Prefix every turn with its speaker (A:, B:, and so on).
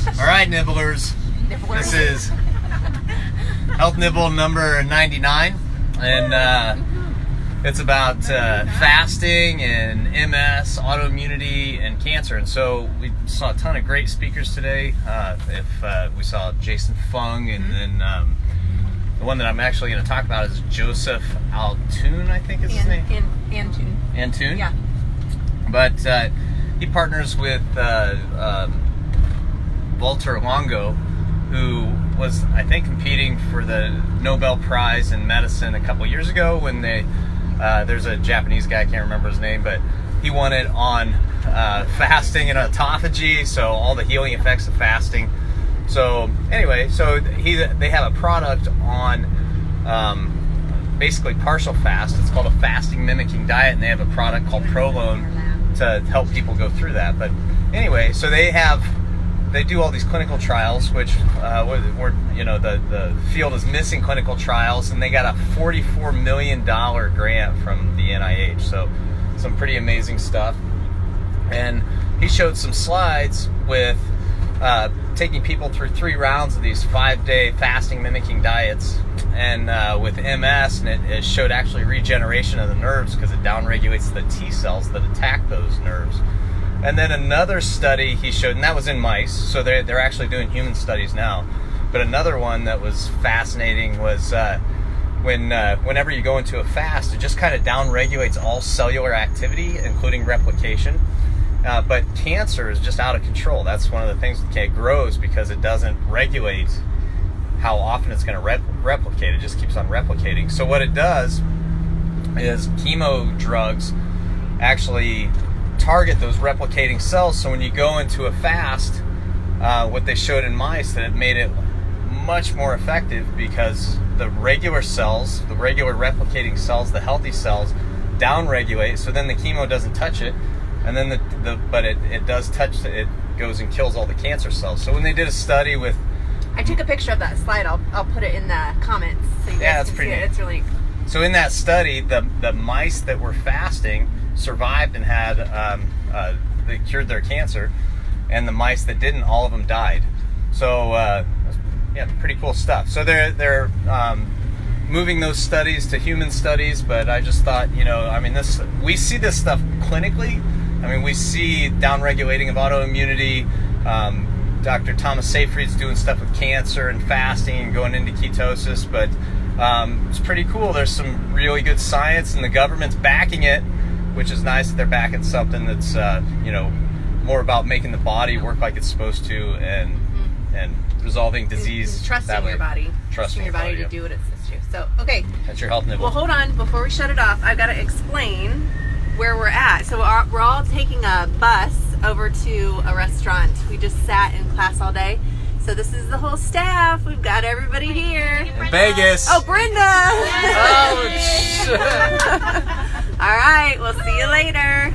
A: All right, Nibblers. This is Health Nibble number 99, and it's about fasting and MS, autoimmunity, and cancer. And so we saw a ton of great speakers today. We saw Jason Fung, and then the one that I'm actually going to talk about is Joseph Altoon, I think is his name. Antoon?
B: Yeah.
A: But he partners with Walter Longo, who was, I think, competing for the Nobel Prize in medicine a couple years ago when there's a Japanese guy, I can't remember his name, but he won it on fasting and autophagy, so all the healing effects of fasting. So anyway, they have a product on basically partial fast. It's called a fasting mimicking diet, and they have a product called Prolone to help people go through that. But anyway, so they do all these clinical trials, which the field is missing clinical trials, and they got a $44 million grant from the NIH. So some pretty amazing stuff. And he showed some slides with taking people through 3 rounds of these 5-day fasting mimicking diets, and with MS, and it showed actually regeneration of the nerves because it downregulates the T cells that attack those nerves. And then another study he showed, and that was in mice, so they're actually doing human studies now. But another one that was fascinating was whenever you go into a fast, it just kind of downregulates all cellular activity, including replication. But cancer is just out of control. That's one of the things that grows because it doesn't regulate how often it's going to replicate. It just keeps on replicating. So what it does is chemo drugs actually target those replicating cells. So when you go into a fast, what they showed in mice, that it made it much more effective because the regular cells, the regular replicating cells, the healthy cells, downregulate. So then the chemo doesn't touch it, and then but it does touch it. It goes and kills all the cancer cells. So when they did a study with,
B: I took a picture of that slide. I'll put it in the comments so you guys can see it. It's really.
A: So in that study, the mice that were fasting survived and had they cured their cancer, and the mice that didn't, all of them died. So yeah, pretty cool stuff. So they're moving those studies to human studies, but I just thought, we see this stuff clinically. I mean, we see downregulating of autoimmunity. Dr. Thomas Seyfried's doing stuff with cancer and fasting and going into ketosis, but it's pretty cool. There's some really good science, and the government's backing it, which is nice that they're backing something that's more about making the body work like it's supposed to, and resolving disease.
B: Trusting your body. Trusting your body to do what it's supposed to. So, okay.
A: That's your health nibble.
B: Well, hold on. Before we shut it off, I've got to explain where we're at. So we're all taking a bus over to a restaurant. We just sat in class all day. So this is the whole staff. We've got everybody here.
A: In Vegas.
B: Oh, Brenda.
A: Oh,
B: All right. We'll see you later.